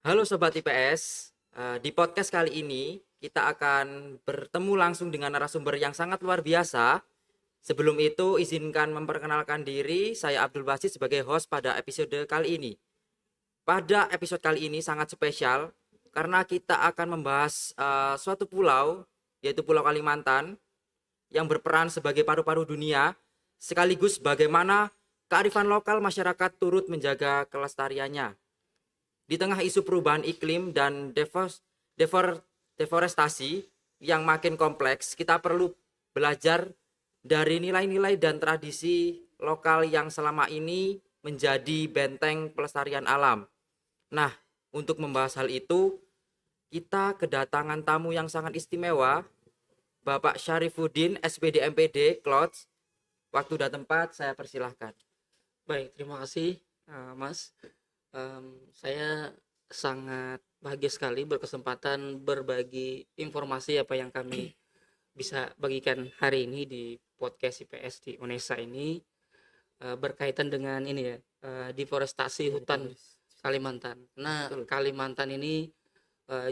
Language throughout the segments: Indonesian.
Halo Sobat IPS, di podcast kali ini kita akan bertemu langsung dengan narasumber yang sangat luar biasa. Sebelum itu izinkan memperkenalkan diri, saya Abdul Basit sebagai host pada episode kali ini. Pada episode kali ini sangat spesial karena kita akan membahas suatu pulau, yaitu Pulau Kalimantan, yang berperan sebagai paru-paru dunia, sekaligus bagaimana kearifan lokal masyarakat turut menjaga kelestariannya. Di tengah isu perubahan iklim dan deforestasi yang makin kompleks, kita perlu belajar dari nilai-nilai dan tradisi lokal yang selama ini menjadi benteng pelestarian alam. Nah, untuk membahas hal itu, kita kedatangan tamu yang sangat istimewa, Bapak Syarifuddin, SPD MPD, Klots. Waktu dan tempat saya persilahkan. Baik, terima kasih Mas. Saya sangat bahagia sekali berkesempatan berbagi informasi apa yang kami bisa bagikan hari ini di podcast IPS di UNESA ini berkaitan dengan ini ya, deforestasi hutan Kalimantan. Nah, Kalimantan ini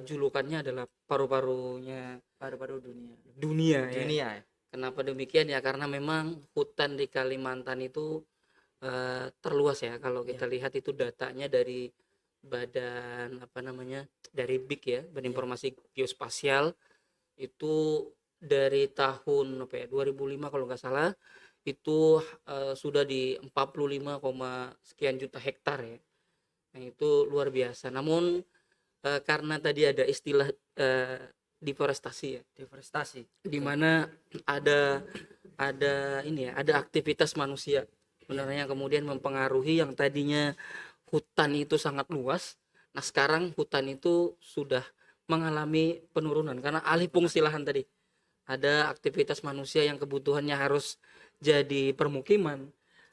julukannya adalah paru-parunya Paru-paru dunia. dunia ya. Dunia ya. Kenapa demikian ya? Karena memang hutan di Kalimantan itu terluas ya. Kalau kita lihat itu datanya dari badan dari BIG ya, Badan Informasi Geospasial, itu dari tahun 2005 kalau nggak salah itu sudah di 45, sekian juta hektar ya. Nah, itu luar biasa. Namun karena tadi ada istilah deforestasi ya, Deforestasi. di mana ada ini ya, ada aktivitas manusia sebenarnya yang kemudian mempengaruhi yang tadinya hutan itu sangat luas. Nah, sekarang hutan itu sudah mengalami penurunan karena alih fungsi lahan tadi. Ada aktivitas manusia yang kebutuhannya harus jadi permukiman,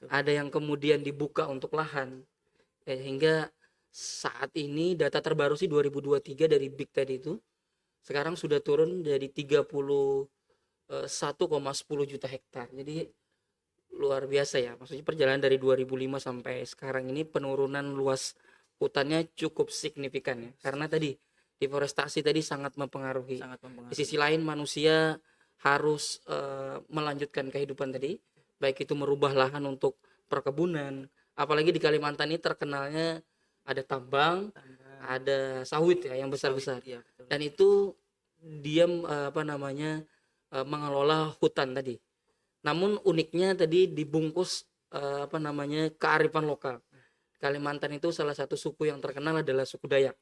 ada yang kemudian dibuka untuk lahan. Hingga saat ini data terbaru sih 2023 dari BIG tadi itu sekarang sudah turun dari 31,10 juta hektar. Jadi luar biasa ya. Maksudnya perjalanan dari 2005 sampai sekarang ini penurunan luas hutannya cukup signifikan ya. Karena tadi deforestasi tadi sangat mempengaruhi. Di sisi lain manusia harus melanjutkan kehidupan tadi, baik itu merubah lahan untuk perkebunan. Apalagi di Kalimantan ini terkenalnya ada tambang, ada sawit ya yang besar-besar. Ya, Dan itu dia mengelola hutan tadi. Namun uniknya tadi dibungkus kearifan lokal. Kalimantan itu salah satu suku yang terkenal adalah suku Dayak,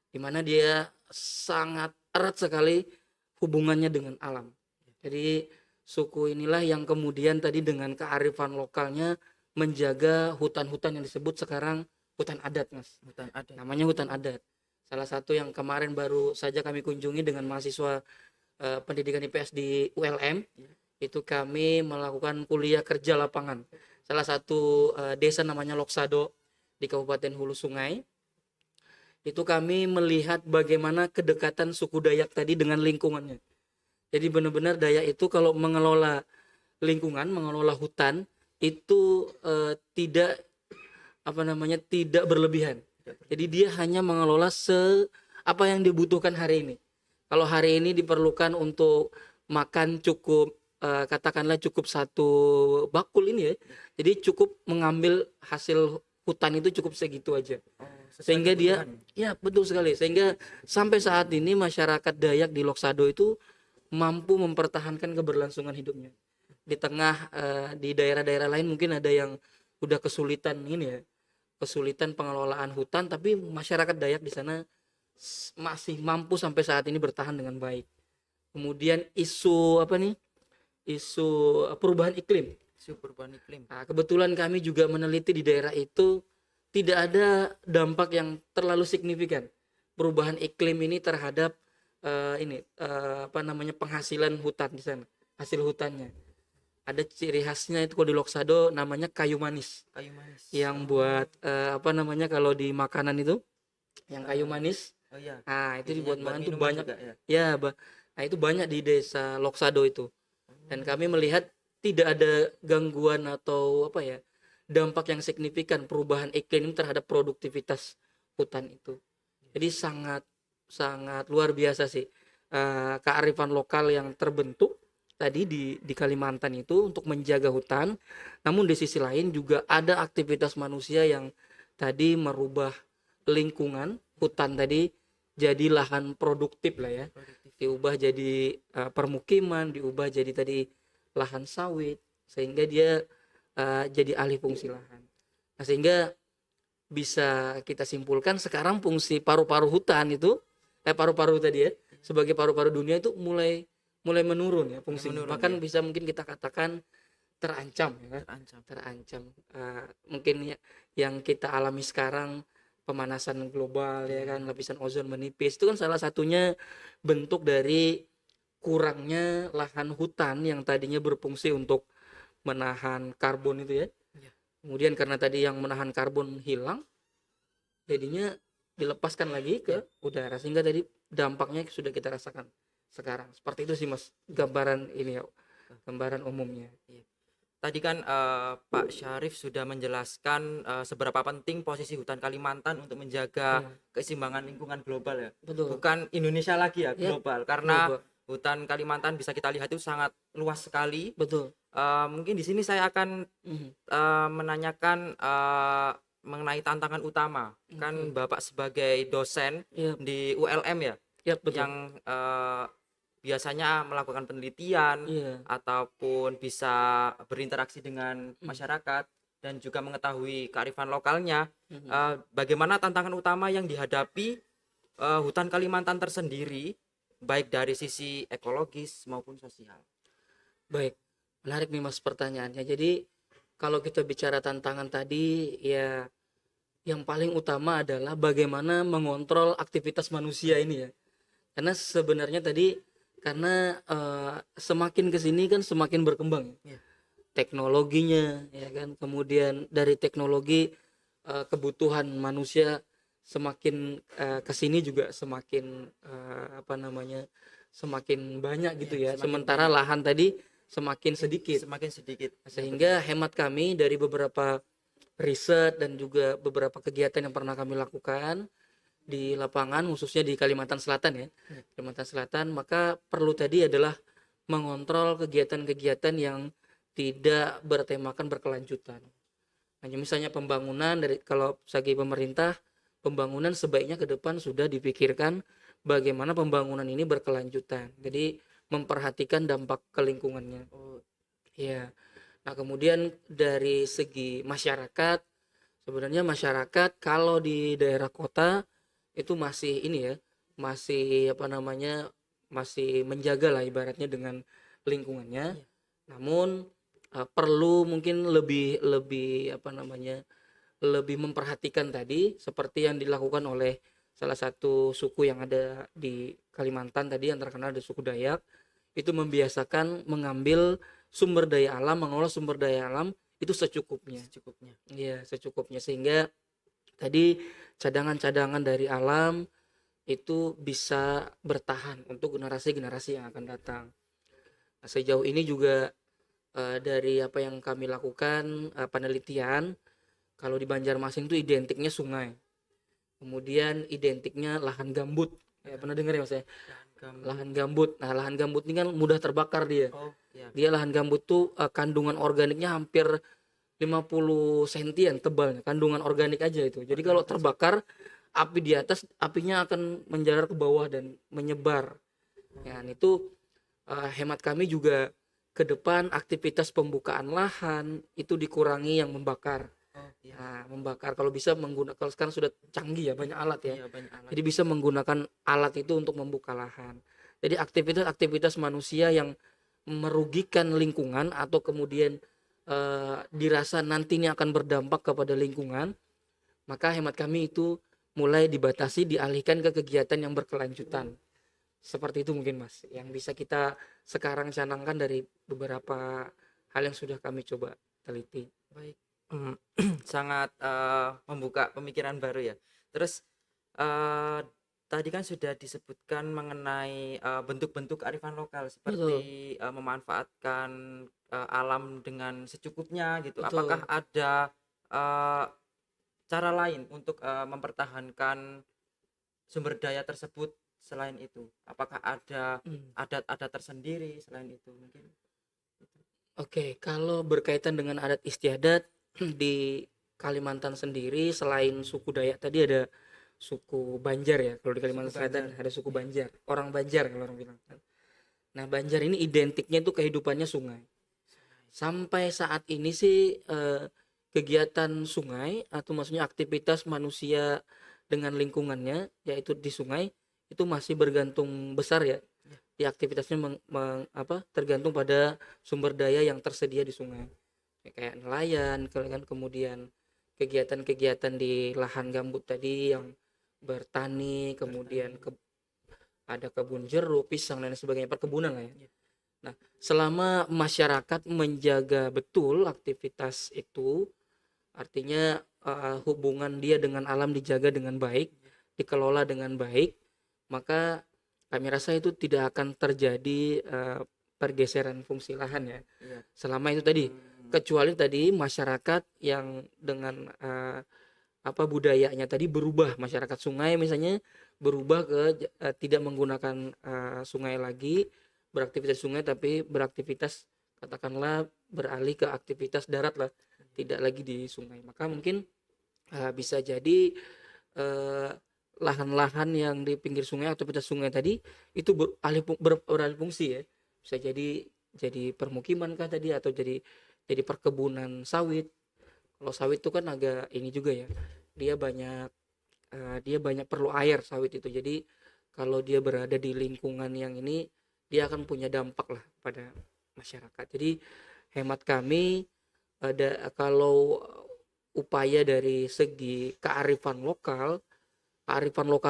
di mana dia sangat erat sekali hubungannya dengan alam. Jadi suku inilah yang kemudian tadi dengan kearifan lokalnya menjaga hutan-hutan yang disebut sekarang hutan adat, Mas. Hutan adat. Namanya hutan adat. Salah satu yang kemarin baru saja kami kunjungi dengan mahasiswa pendidikan IPS di ULM, itu kami melakukan kuliah kerja lapangan. Salah satu desa namanya Loksado di Kabupaten Hulu Sungai. Itu kami melihat bagaimana kedekatan suku Dayak tadi dengan lingkungannya. Jadi benar-benar Dayak itu kalau mengelola lingkungan, mengelola hutan itu tidak tidak berlebihan. Jadi dia hanya mengelola apa yang dibutuhkan hari ini. Kalau hari ini diperlukan untuk makan cukup katakanlah cukup satu bakul ini ya. Jadi cukup mengambil hasil hutan itu cukup segitu aja. Sehingga dia ya betul sekali. Sehingga sampai saat ini masyarakat Dayak di Loksado itu mampu mempertahankan keberlangsungan hidupnya. Di tengah di daerah-daerah lain mungkin ada yang udah kesulitan ini ya. Kesulitan pengelolaan hutan, tapi masyarakat Dayak di sana masih mampu sampai saat ini bertahan dengan baik. Kemudian isu perubahan iklim. Nah, kebetulan kami juga meneliti di daerah itu tidak ada dampak yang terlalu signifikan perubahan iklim ini terhadap penghasilan hutan di sana, hasil hutannya. Ada ciri khasnya itu kalau di Loksado namanya kayu manis. Yang buat kalau di makanan itu yang kayu manis. Oh iya. Nah, itu dibuat makan itu banyak. Juga, ya. Nah, itu banyak di desa Loksado itu. Dan kami melihat tidak ada gangguan atau dampak yang signifikan perubahan iklim terhadap produktivitas hutan itu. Jadi sangat sangat luar biasa sih kearifan lokal yang terbentuk tadi di Kalimantan itu untuk menjaga hutan. Namun di sisi lain juga ada aktivitas manusia yang tadi merubah lingkungan hutan tadi jadi lahan produktif lah ya. Produktif. Diubah jadi permukiman, diubah jadi tadi lahan sawit sehingga dia jadi alih fungsi lahan. Nah, sehingga bisa kita simpulkan sekarang fungsi paru-paru hutan itu paru-paru tadi ya sebagai paru-paru dunia itu mulai mulai menurun ya fungsinya. Menurun Bahkan ya, bisa mungkin kita katakan terancam ya kan? terancam. Terancam. Mungkin ya, yang kita alami sekarang pemanasan global ya kan, lapisan ozon menipis itu kan salah satunya bentuk dari kurangnya lahan hutan yang tadinya berfungsi untuk menahan karbon itu ya. Ya. Kemudian karena tadi yang menahan karbon hilang, jadinya dilepaskan lagi ke udara sehingga tadi dampaknya sudah kita rasakan sekarang. Seperti itu sih Mas, gambaran ini ya, gambaran umumnya. Tadi kan Pak Syarif sudah menjelaskan seberapa penting posisi hutan Kalimantan untuk menjaga Ya, keseimbangan lingkungan global ya. betul. Bukan Indonesia lagi ya, Ya, global. Karena global. hutan Kalimantan bisa kita lihat itu sangat luas sekali. Betul. Mungkin di sini saya akan Mhm. menanyakan mengenai tantangan utama. Kan Oke. Bapak sebagai dosen Iya, di ULM ya, iya betul. yang biasanya melakukan penelitian Iya. ataupun bisa berinteraksi dengan masyarakat dan juga mengetahui kearifan lokalnya. Mhm. Bagaimana tantangan utama yang dihadapi hutan Kalimantan tersendiri, baik dari sisi ekologis maupun sosial? Baik, menarik nih Mas pertanyaannya. Jadi kalau kita bicara tantangan tadi ya yang paling utama adalah bagaimana mengontrol aktivitas manusia ini ya. Karena sebenarnya tadi karena semakin ke sini kan semakin berkembang ya. Iya. Teknologinya ya kan. Kemudian dari teknologi kebutuhan manusia semakin ke sini juga semakin apa namanya? Semakin banyak gitu Ya, ya. semakin Sementara banyak, lahan tadi semakin sedikit. semakin sedikit. Ya, Sehingga betul. hemat kami dari beberapa riset dan juga beberapa kegiatan yang pernah kami lakukan di lapangan khususnya di Kalimantan Selatan ya. Kalimantan Selatan maka perlu tadi adalah mengontrol kegiatan-kegiatan yang tidak bertemakan berkelanjutan. Hanya misalnya pembangunan dari kalau segi pemerintah pembangunan sebaiknya ke depan sudah dipikirkan bagaimana pembangunan ini berkelanjutan. Jadi memperhatikan dampak ke lingkungannya. Oh, Iya. Nah, kemudian dari segi masyarakat, sebenarnya masyarakat kalau di daerah kota itu masih ini ya, masih apa namanya, masih menjaga lah ibaratnya dengan lingkungannya. iya. Namun perlu mungkin lebih lebih apa namanya, lebih memperhatikan tadi seperti yang dilakukan oleh salah satu suku yang ada di Kalimantan tadi yang terkenal di suku Dayak itu membiasakan mengambil sumber daya alam, mengolah sumber daya alam itu secukupnya. Secukupnya. Iya, secukupnya sehingga tadi cadangan-cadangan dari alam itu bisa bertahan untuk generasi-generasi yang akan datang. Nah, sejauh ini juga dari apa yang kami lakukan penelitian, kalau di Banjarmasin itu identiknya sungai, kemudian identiknya lahan gambut. Ya, pernah dengar ya Mas ya? Gam- Lahan gambut. Nah, lahan gambut ini kan mudah terbakar dia. Oh, ya. Dia lahan gambut tuh kandungan organiknya hampir 50 sentian tebalnya, kandungan organik aja itu. Jadi kalau terbakar, api di atas, apinya akan menjalar ke bawah dan menyebar. Ya, itu hemat kami juga ke depan aktivitas pembukaan lahan itu dikurangi yang membakar. Oh, iya. Nah, membakar kalau bisa menggunakan kalau sekarang sudah canggih ya banyak alat ya. Iya, banyak alat. Jadi bisa menggunakan alat itu untuk membuka lahan. Jadi aktivitas-aktivitas manusia yang merugikan lingkungan atau kemudian dirasa nantinya akan berdampak kepada lingkungan, maka hemat kami itu mulai dibatasi, dialihkan ke kegiatan yang berkelanjutan. Seperti itu mungkin Mas, yang bisa kita sekarang canangkan dari beberapa hal yang sudah kami coba teliti. Baik. Sangat membuka pemikiran baru ya. Terus eh, tadi kan sudah disebutkan mengenai bentuk-bentuk kearifan lokal Betul, seperti memanfaatkan alam dengan secukupnya gitu. betul. Apakah ada eh, cara lain untuk mempertahankan sumber daya tersebut selain itu? Apakah ada Hmm. adat-adat tersendiri selain itu mungkin? Oke, kalau berkaitan dengan adat istiadat di Kalimantan sendiri, selain suku Dayak tadi ada suku Banjar ya. Kalau di Kalimantan Suku Selatan Banjar. ada suku Iya. Banjar, orang Banjar kalau orang bilang. Nah, Banjar ini identiknya itu kehidupannya sungai. Sampai saat ini sih kegiatan sungai atau maksudnya aktivitas manusia dengan lingkungannya yaitu di sungai itu masih bergantung besar ya. Iya. Di aktivitasnya tergantung pada sumber daya yang tersedia di sungai. Kayak nelayan, kan kemudian kegiatan-kegiatan di lahan gambut tadi yang bertani, kemudian ada kebun jeruk, pisang dan sebagainya, perkebunan lah ya. Iya. Nah, selama masyarakat menjaga betul aktivitas itu, artinya hubungan dia dengan alam dijaga dengan baik, dikelola dengan baik, maka kami rasa itu tidak akan terjadi pergeseran fungsi lahan ya. Iya. Selama itu tadi, Hmm. kecuali tadi masyarakat yang dengan budayanya tadi berubah, masyarakat sungai misalnya berubah ke tidak menggunakan sungai lagi, beraktivitas sungai tapi beraktivitas katakanlah beralih ke aktivitas darat lah, tidak lagi di sungai. Maka mungkin bisa jadi eh, lahan-lahan yang di pinggir sungai, aktivitas sungai tadi itu beralih fungsi ya. Bisa jadi permukiman kah tadi atau jadi perkebunan sawit. Kalau sawit itu kan agak ini juga ya. Dia banyak perlu air sawit itu. Jadi kalau dia berada di lingkungan yang ini dia akan punya dampak lah pada masyarakat. Jadi hemat kami ada kalau upaya dari segi kearifan lokal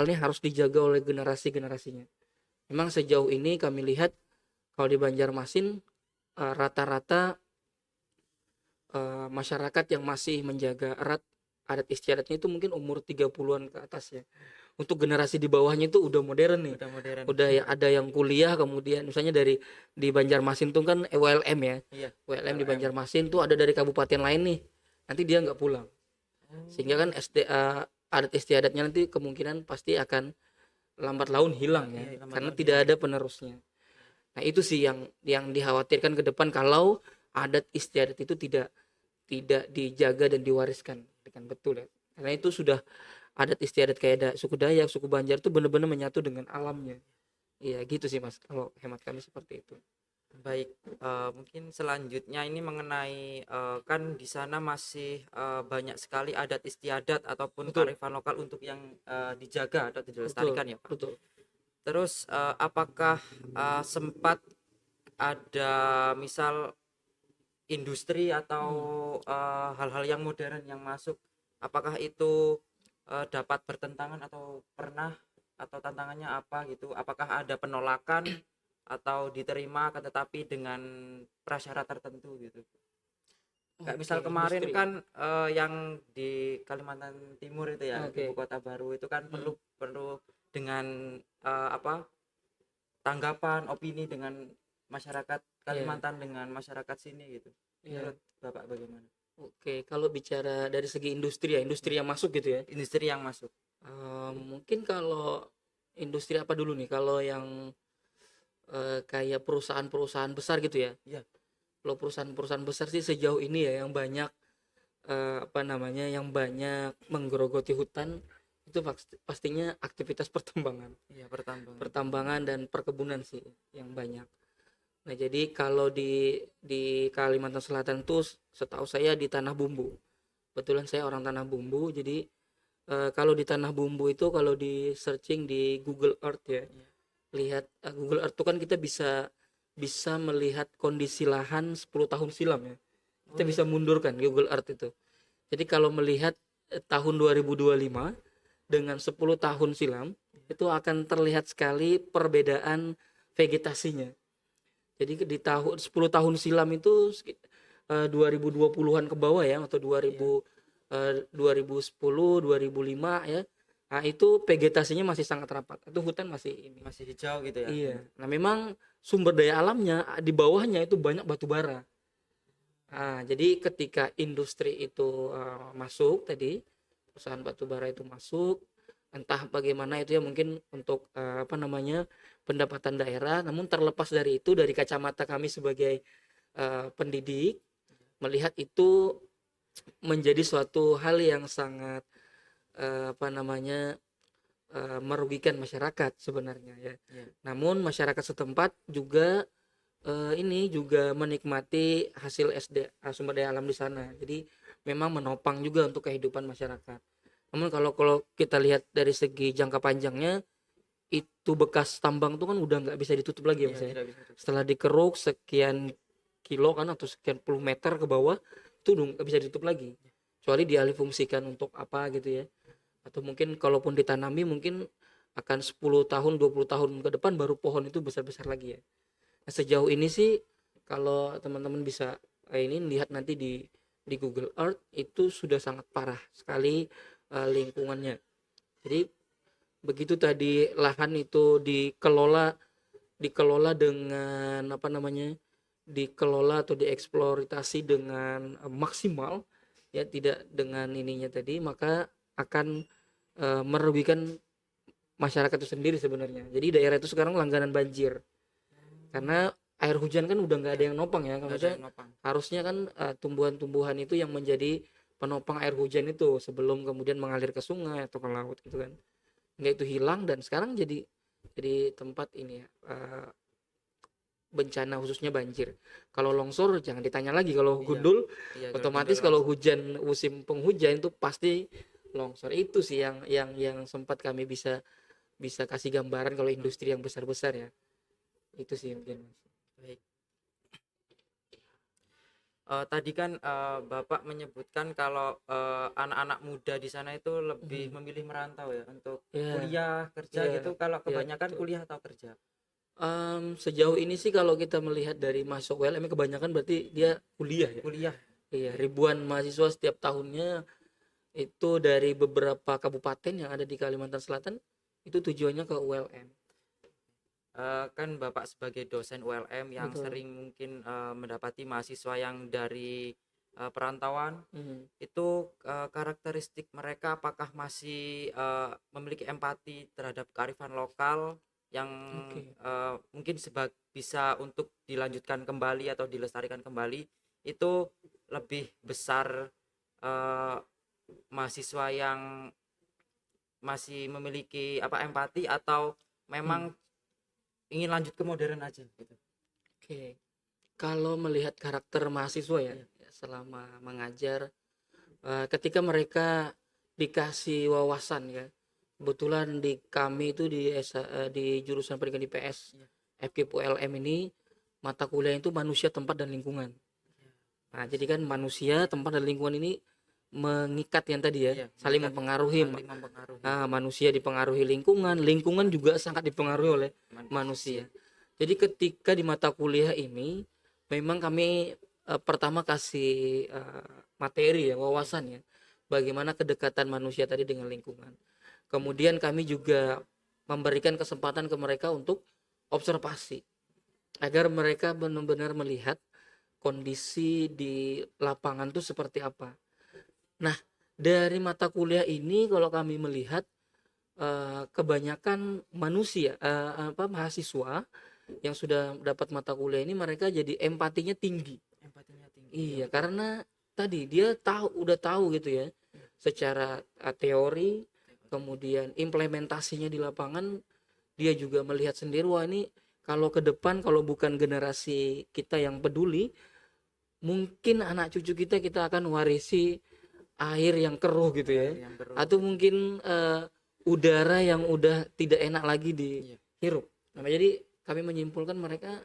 ini harus dijaga oleh generasi-generasinya. Memang sejauh ini kami lihat kalau di Banjarmasin rata-rata masyarakat yang masih menjaga erat adat istiadatnya itu mungkin umur 30-an ke atas ya. Untuk generasi di bawahnya itu udah modern nih. Udah modern. Udah ya ada yang kuliah, kemudian misalnya di Banjarmasin tuh kan WLM ya. Iya. WLM di Banjarmasin tuh ada dari kabupaten lain nih. Nanti dia nggak pulang. Sehingga kan adat istiadatnya nanti kemungkinan pasti akan lambat laun hilang ya. Iya, lambat Karena laun tidak hilang. ada penerusnya. Nah, itu sih yang dikhawatirkan ke depan kalau adat istiadat itu tidak dijaga dan diwariskan dengan betul ya. Karena itu sudah adat istiadat kayak ada suku Dayak, suku Banjar itu benar-benar menyatu dengan alamnya. Iya gitu sih Mas, kalau hemat kami seperti itu. Baik, mungkin selanjutnya ini mengenai kan di sana masih banyak sekali adat istiadat ataupun Betul, kearifan lokal untuk yang dijaga atau betul, dilestarikan ya Pak. betul. Terus apakah sempat ada misal industri atau hal-hal yang modern yang masuk, apakah itu dapat bertentangan atau pernah atau tantangannya apa gitu? Apakah ada penolakan atau diterima tetapi dengan prasyarat tertentu gitu? Kayak misal Oke, kemarin industri. kan yang di Kalimantan Timur itu ya, Oke. ibu kota baru itu kan Hmm, perlu perlu dengan tanggapan opini dengan masyarakat iya, Kalimantan dengan masyarakat sini gitu. iya. Menurut Bapak bagaimana? Oke, kalau bicara dari segi industri ya, industri yang masuk gitu ya. Industri yang masuk. Mungkin kalau industri apa dulu nih? Kalau yang kayak perusahaan-perusahaan besar gitu ya. Iya. Kalau perusahaan-perusahaan besar sih sejauh ini ya yang banyak yang banyak menggerogoti hutan itu pastinya aktivitas pertambangan, Iya, pertambangan. pertambangan dan perkebunan sih yang banyak. Nah, jadi kalau di Kalimantan Selatan tuh setahu saya di Tanah Bumbu. Kebetulan saya orang Tanah Bumbu, jadi kalau di Tanah Bumbu itu kalau di searching di Google Earth ya, Iya. lihat Google Earth itu kan kita bisa melihat kondisi lahan 10 tahun silam ya. Kita Oh, bisa iya. mundurkan Google Earth itu. Jadi kalau melihat tahun 2025 dengan 10 tahun silam, itu akan terlihat sekali perbedaan vegetasinya. Jadi di tahun 10 tahun silam itu 2020-an ke bawah ya atau Iya. 2010, 2005 ya. Nah, itu vegetasinya masih sangat rapat. Itu hutan masih ini. Masih hijau gitu ya. Iya. Nah, memang sumber daya alamnya di bawahnya itu banyak batu bara. Nah, jadi ketika industri itu masuk tadi, perusahaan batu bara itu masuk, entah bagaimana itu ya, mungkin untuk apa namanya, pendapatan daerah. Namun terlepas dari itu, dari kacamata kami sebagai pendidik, melihat itu menjadi suatu hal yang sangat apa namanya, merugikan masyarakat sebenarnya ya. Iya. Namun masyarakat setempat juga ini juga menikmati hasil sumber daya alam di sana. Jadi memang menopang juga untuk kehidupan masyarakat. Namun kalau kita lihat dari segi jangka panjangnya, itu bekas tambang tuh kan udah nggak bisa ditutup lagi ya Iya, Mas ya. tidak bisa tutup. Setelah dikeruk sekian kilo kan atau sekian puluh meter ke bawah, itu udah nggak bisa ditutup lagi. Kecuali dialih fungsikan untuk apa gitu ya. Atau mungkin kalaupun ditanami mungkin akan 10 tahun 20 tahun ke depan baru pohon itu besar-besar lagi ya. Nah, sejauh ini sih kalau teman-teman bisa ini lihat nanti di Google Earth, itu sudah sangat parah sekali lingkungannya. Jadi begitu tadi lahan itu dikelola dengan apa namanya, dikelola atau dieksploitasi dengan maksimal ya, tidak dengan ininya tadi, maka akan merugikan masyarakat itu sendiri sebenarnya. Jadi daerah itu sekarang langganan banjir karena air hujan kan udah nggak ada yang nopang ya. Nggak ada Maksudnya yang nopang. harusnya kan tumbuhan-tumbuhan itu yang menjadi penopang air hujan itu sebelum kemudian mengalir ke sungai atau ke laut gitu kan. Nggak, itu hilang dan sekarang jadi tempat ini ya, bencana khususnya banjir. Kalau longsor jangan ditanya lagi, kalau Iya, gundul iya, kalau otomatis gundul kalau langsung. hujan musim penghujan itu pasti longsor. Itu sih yang sempat kami bisa bisa kasih gambaran kalau industri yang besar-besar ya. Itu sih mungkin. Baik. Tadi kan Bapak menyebutkan kalau anak-anak muda di sana itu lebih Mhm. memilih merantau ya untuk Ya, kuliah, kerja ya, gitu. Kalau ya, kebanyakan betul. kuliah atau kerja? Sejauh ini sih kalau kita melihat dari mahasiswa ULM kebanyakan berarti dia kuliah ya. Kuliah. Iya, Oke. ribuan mahasiswa setiap tahunnya itu dari beberapa kabupaten yang ada di Kalimantan Selatan itu tujuannya ke ULM. Kan Bapak sebagai dosen ULM yang Betul. sering mungkin mendapati mahasiswa yang dari perantauan Mhm. itu karakteristik mereka apakah masih memiliki empati terhadap kearifan lokal yang Oke. mungkin bisa untuk dilanjutkan kembali atau dilestarikan kembali itu lebih besar eh, mahasiswa yang masih memiliki apa empati atau Hmm. memang ingin lanjut ke modern aja gitu. Oke. Kalau melihat karakter mahasiswa ya, Iya, ya, selama mengajar, ketika mereka dikasih wawasan ya, kebetulan di kami itu di jurusan pendidikan IPS iya, FKIP ULM ini mata kuliah itu manusia, tempat dan lingkungan. iya. Nah, jadi kan manusia, tempat dan lingkungan ini mengikat yang tadi ya, Iya, saling mengikat, mempengaruhi. saling mempengaruhi. Manusia dipengaruhi lingkungan, lingkungan juga sangat dipengaruhi oleh Manusia. manusia. Jadi ketika di mata kuliah ini memang kami pertama kasih materi ya, wawasan ya, bagaimana kedekatan manusia tadi dengan lingkungan. Kemudian kami juga memberikan kesempatan ke mereka untuk observasi agar mereka benar-benar melihat kondisi di lapangan tuh seperti apa. Nah, dari mata kuliah ini kalau kami melihat kebanyakan manusia mahasiswa yang sudah dapat mata kuliah ini mereka jadi empatinya tinggi. Empatinya tinggi. Iya, Iya, betul. karena tadi dia udah tahu gitu ya, secara teori, kemudian implementasinya di lapangan dia juga melihat sendiri, wah ini kalau ke depan kalau bukan generasi kita yang peduli, mungkin anak cucu kita akan warisi air yang keruh gitu ya, Air yang keruh atau gitu. mungkin udara yang udah tidak enak lagi Iya, dihirup. Nah, jadi kami menyimpulkan mereka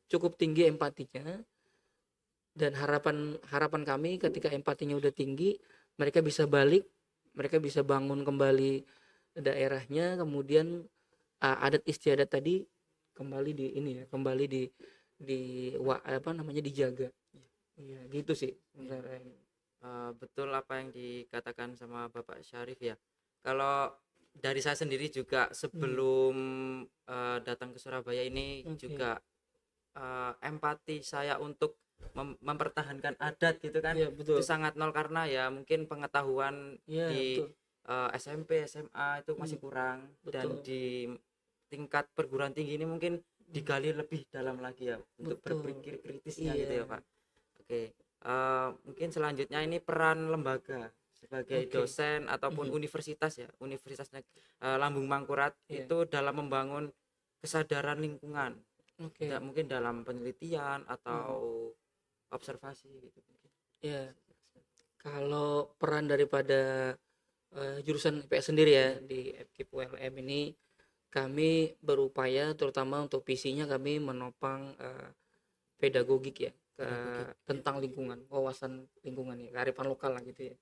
cukup tinggi empatinya, dan harapan harapan kami ketika empatinya udah tinggi, mereka bisa balik, mereka bisa bangun kembali daerahnya, kemudian adat istiadat tadi kembali di ini ya, kembali apa namanya, dijaga. Iya, gitu sih iya. sebenarnya. Betul apa yang dikatakan sama Bapak Syarif ya. Kalau dari saya sendiri juga Hmm, sebelum datang ke Surabaya ini oke. juga empati saya untuk mempertahankan adat gitu kan Iya, itu betul. sangat nol karena ya mungkin pengetahuan Iya, di betul. SMP, SMA itu masih kurang, dan betul. di tingkat perguruan tinggi ini mungkin digali lebih dalam lagi ya untuk Betul. berpikir kritisnya gitu ya Iya. Pak. Oke, mungkin selanjutnya ini peran lembaga sebagai Oke. dosen ataupun Mhm. universitas ya, Lambung Mangkurat Iya. itu dalam membangun kesadaran lingkungan, Oke. mungkin dalam penelitian Mhm. atau observasi gitu mungkin. Iya. Kalau peran daripada jurusan IPS sendiri ya Iya, di FKIP ULM ini, kami berupaya terutama untuk visinya kami menopang pedagogik ya pedagogik. Iya. tentang lingkungan, wawasan lingkungan ya, kearifan lokal lah gitu ya.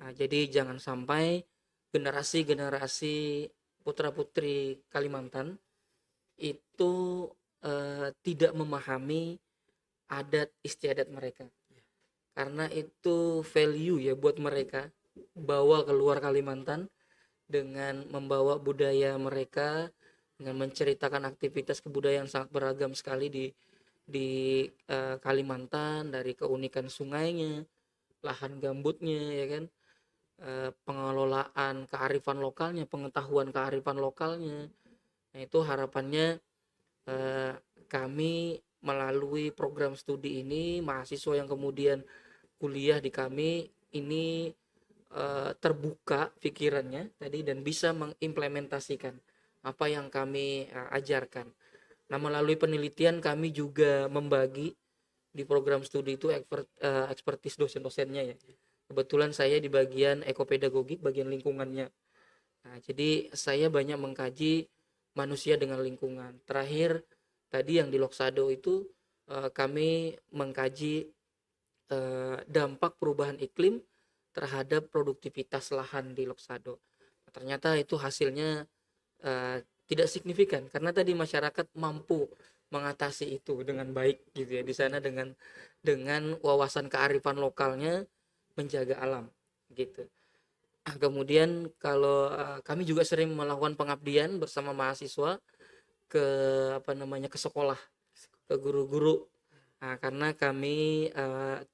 Nah, jadi jangan sampai generasi-generasi putra-putri Kalimantan itu tidak memahami adat istiadat mereka. Karena itu value ya buat mereka bawa keluar Kalimantan dengan membawa budaya mereka, dengan menceritakan aktivitas kebudayaan sangat beragam sekali di Kalimantan, dari keunikan sungainya, lahan gambutnya ya kan, pengelolaan kearifan lokalnya, pengetahuan kearifan lokalnya. Nah, itu harapannya eh, kami melalui program studi ini, mahasiswa yang kemudian kuliah di kami ini terbuka pikirannya tadi dan bisa mengimplementasikan apa yang kami ajarkan. Nah, melalui penelitian kami juga membagi di program studi itu ekspertis dosen-dosennya ya. Kebetulan saya di bagian ekopedagogik, bagian lingkungannya. Nah, jadi saya banyak mengkaji manusia dengan lingkungan. Terakhir tadi yang di Loksado itu kami mengkaji dampak perubahan iklim terhadap produktivitas lahan di Loksado. Ternyata itu hasilnya tidak signifikan karena tadi masyarakat mampu mengatasi itu dengan baik gitu ya di sana dengan wawasan kearifan lokalnya menjaga alam gitu. Kemudian kalau kami juga sering melakukan pengabdian bersama mahasiswa ke apa namanya ke sekolah, ke guru-guru. Nah, karena kami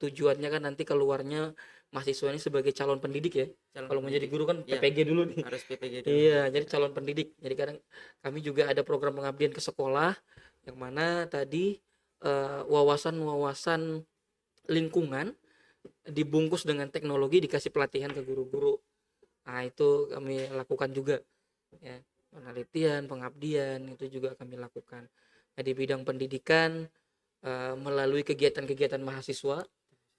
tujuannya kan nanti keluarnya mahasiswa ini sebagai calon pendidik ya. Calon Kalau mau jadi pendidik. guru kan Iya, PPG dulu nih. harus PPG dulu. Iya, jadi calon pendidik. Jadi kadang kami juga ada program pengabdian ke sekolah yang mana tadi wawasan-wawasan lingkungan dibungkus dengan teknologi dikasih pelatihan ke guru-guru. Nah, itu kami lakukan juga ya. Penelitian, pengabdian itu juga kami lakukan. Nah, di bidang pendidikan melalui kegiatan-kegiatan mahasiswa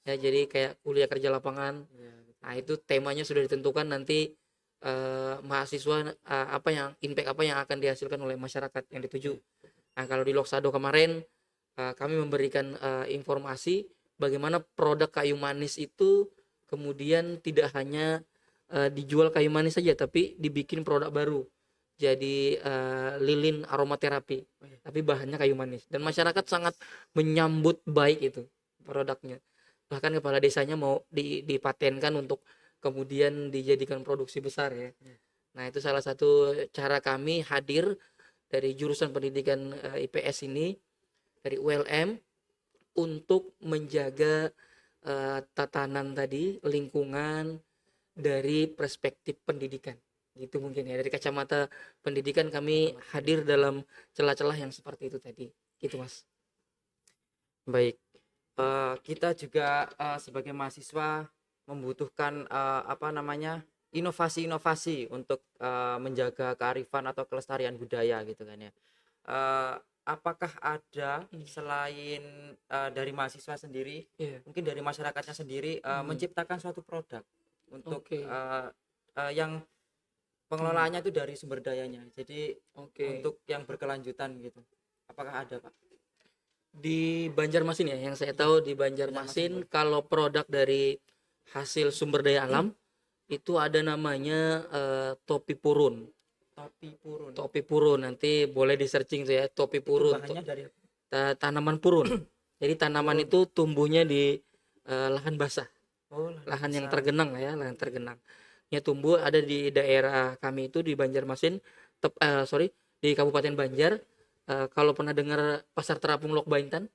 ya, jadi kayak kuliah kerja lapangan. Iya, Nah, itu temanya sudah ditentukan nanti mahasiswa apa yang impact apa yang akan dihasilkan oleh masyarakat yang dituju. iya. Nah, kalau di Loksado kemarin kami memberikan informasi bagaimana produk kayu manis itu kemudian tidak hanya dijual kayu manis saja tapi dibikin produk baru. Jadi lilin aromaterapi, Oh, iya. tapi bahannya kayu manis dan masyarakat sangat menyambut baik itu produknya. Bahkan kepala desanya mau dipatenkan untuk kemudian dijadikan produksi besar ya. Iya. Nah, itu salah satu cara kami hadir dari jurusan pendidikan IPS ini dari ULM untuk menjaga tatanan tadi lingkungan dari perspektif pendidikan. Gitu mungkin ya. Dari kacamata pendidikan kami Kacamata hadir pendidikan. dalam celah-celah yang seperti itu tadi. Gitu, Mas. Baik. Kita juga sebagai mahasiswa membutuhkan apa namanya, inovasi-inovasi untuk menjaga kearifan atau kelestarian budaya gitu kan ya. Eh, Apakah ada Hmm. selain dari mahasiswa sendiri, Iya. mungkin dari masyarakatnya sendiri Hmm. menciptakan suatu produk untuk Oke. yang Hmm. pengelolaannya itu dari sumber dayanya. Jadi Oke. untuk yang berkelanjutan gitu. Apakah ada, Pak? Di Banjarmasin ya, yang saya Iya, tahu di Banjarmasin Banjarmasin boleh. kalau produk dari hasil sumber daya alam itu ada namanya topi purun. Topi purun. Topi purun nanti boleh di searching tuh ya, topi Itu purun. bahannya dari apa? Tanaman purun. Jadi tanaman Purun. itu tumbuhnya di lahan basah, Oh, lahan lahan yang basah. tergenang lah ya, lahan tergenang. Ya tumbuh ada di daerah kami itu di Banjarmasin, sorry di Kabupaten Banjar. Kalau pernah dengar Pasar Terapung Lok Baintan,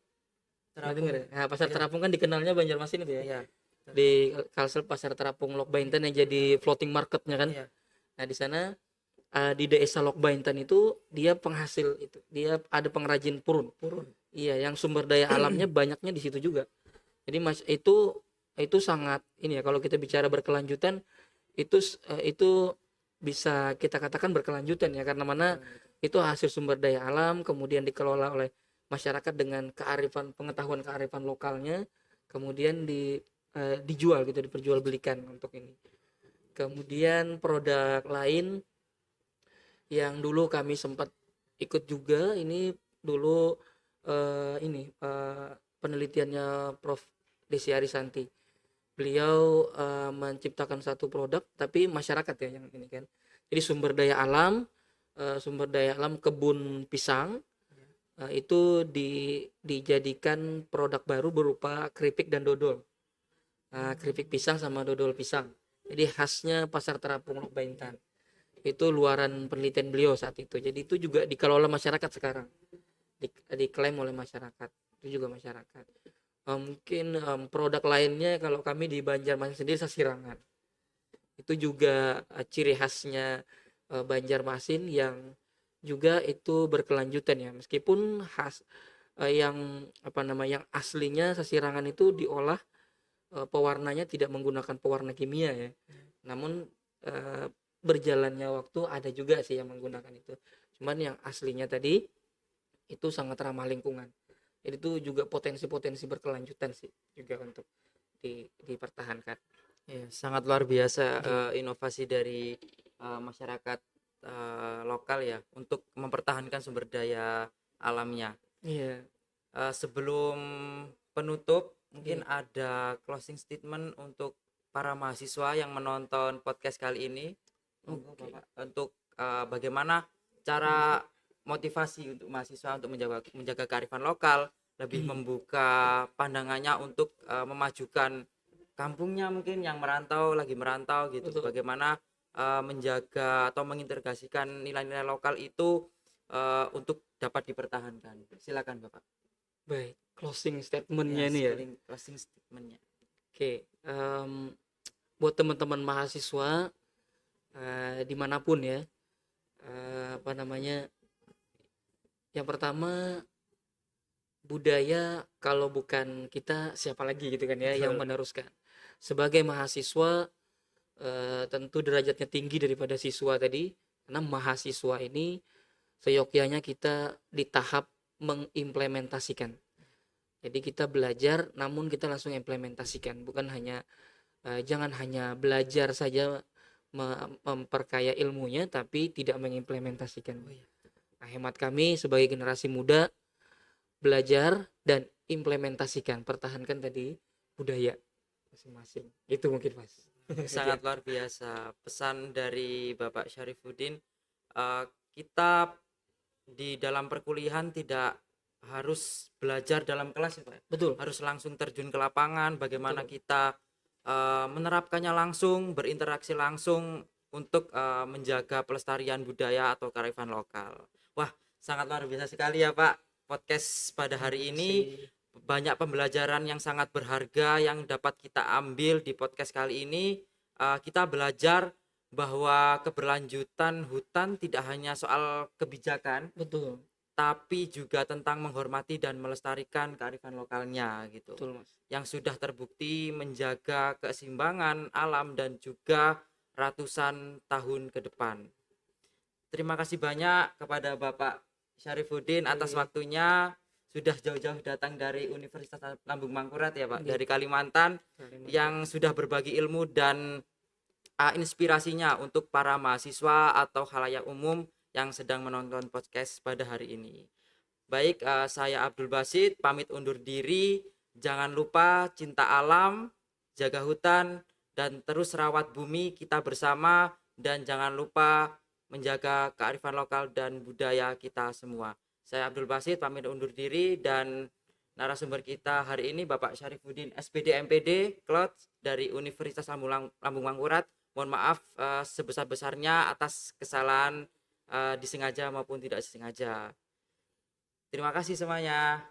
pernah dengar Terapung. ya? Nah, Pasar Iya, Terapung kan dikenalnya Banjarmasin itu ya. iya. di Kalsel Pasar Terapung Lok Bainten yang jadi floating marketnya kan. Iya. Nah di sana di desa Lok Bainten itu dia penghasil itu, dia ada pengrajin purun. Iya, yang sumber daya alamnya banyaknya di situ juga. Jadi mas itu sangat ini ya, kalau kita bicara berkelanjutan itu bisa kita katakan berkelanjutan ya, karena mana itu hasil sumber daya alam kemudian dikelola oleh masyarakat dengan pengetahuan kearifan lokalnya, kemudian dijual gitu, diperjualbelikan untuk ini. Kemudian produk lain yang dulu kami sempat ikut juga ini dulu penelitiannya Prof. Desi Arisanti. Beliau menciptakan satu produk tapi masyarakat ya yang ini kan. Jadi sumber daya alam kebun pisang itu dijadikan produk baru berupa keripik dan dodol. Keripik pisang sama dodol pisang. Jadi khasnya Pasar Terapung Lok Baintan. Itu luaran penelitian beliau saat itu. Jadi itu juga dikelola masyarakat sekarang. Diklaim oleh masyarakat. Itu juga masyarakat. Mungkin produk lainnya kalau kami di Banjarmasin sendiri sasirangan. Itu juga ciri khasnya Banjarmasin yang juga itu berkelanjutan ya. Meskipun khas yang yang aslinya sasirangan itu diolah pewarnanya tidak menggunakan pewarna kimia ya. Namun berjalannya waktu ada juga sih yang menggunakan itu. Cuman yang aslinya tadi itu sangat ramah lingkungan. Jadi itu juga potensi-potensi berkelanjutan sih juga untuk dipertahankan. Ya, sangat luar biasa inovasi dari masyarakat lokal ya untuk mempertahankan sumber daya alamnya. Iya. Sebelum penutup, mungkin ada closing statement untuk para mahasiswa yang menonton podcast kali ini. Bapak, untuk bagaimana cara motivasi untuk mahasiswa untuk menjaga kearifan lokal, lebih membuka pandangannya untuk memajukan kampungnya, mungkin yang lagi merantau gitu. Betul. Bagaimana menjaga atau mengintegrasikan nilai-nilai lokal itu untuk dapat dipertahankan. Silakan Bapak. Baik, closing statementnya ini ya. Closing statementnya. Oke, buat teman-teman mahasiswa dimanapun ya, yang pertama, budaya kalau bukan kita siapa lagi gitu kan ya yang meneruskan. Sebagai mahasiswa tentu derajatnya tinggi daripada siswa tadi, karena mahasiswa ini seyogyanya kita di tahap mengimplementasikan. Jadi kita belajar namun kita langsung implementasikan, bukan hanya jangan hanya belajar saja memperkaya ilmunya tapi tidak mengimplementasikan. Nah, hemat kami sebagai generasi muda, belajar dan implementasikan, pertahankan tadi budaya masing-masing. Itu mungkin Mas. Sangat luar biasa pesan dari Bapak Syarifuddin. Kita di dalam perkuliahan tidak harus belajar dalam kelas ya Pak. Betul. Harus langsung terjun ke lapangan, bagaimana kita menerapkannya langsung, berinteraksi langsung untuk menjaga pelestarian budaya atau kearifan lokal. Wah, sangat luar biasa sekali ya Pak podcast pada hari ini. Banyak pembelajaran yang sangat berharga yang dapat kita ambil di podcast kali ini. Kita belajar bahwa keberlanjutan hutan tidak hanya soal kebijakan, Betul. tapi juga tentang menghormati dan melestarikan kearifan lokalnya gitu. Betul, Mas. Yang sudah terbukti menjaga keseimbangan alam dan juga ratusan tahun ke depan. Terima kasih banyak kepada Bapak Syarifuddin atas waktunya, sudah jauh-jauh datang dari Universitas Lambung Mangkurat ya Pak, dari Kalimantan, yang sudah berbagi ilmu dan inspirasinya untuk para mahasiswa atau khalayak umum yang sedang menonton podcast pada hari ini. Baik, saya Abdul Basit pamit undur diri. Jangan lupa cinta alam, jaga hutan, dan terus rawat bumi kita bersama. Dan jangan lupa menjaga kearifan lokal dan budaya kita semua. Saya Abdul Basit pamit undur diri, dan narasumber kita hari ini Bapak Syarifuddin SPD MPD Klot dari Universitas Lambung Mangkurat. Mohon maaf sebesar-besarnya atas kesalahan disengaja maupun tidak disengaja. Terima kasih semuanya.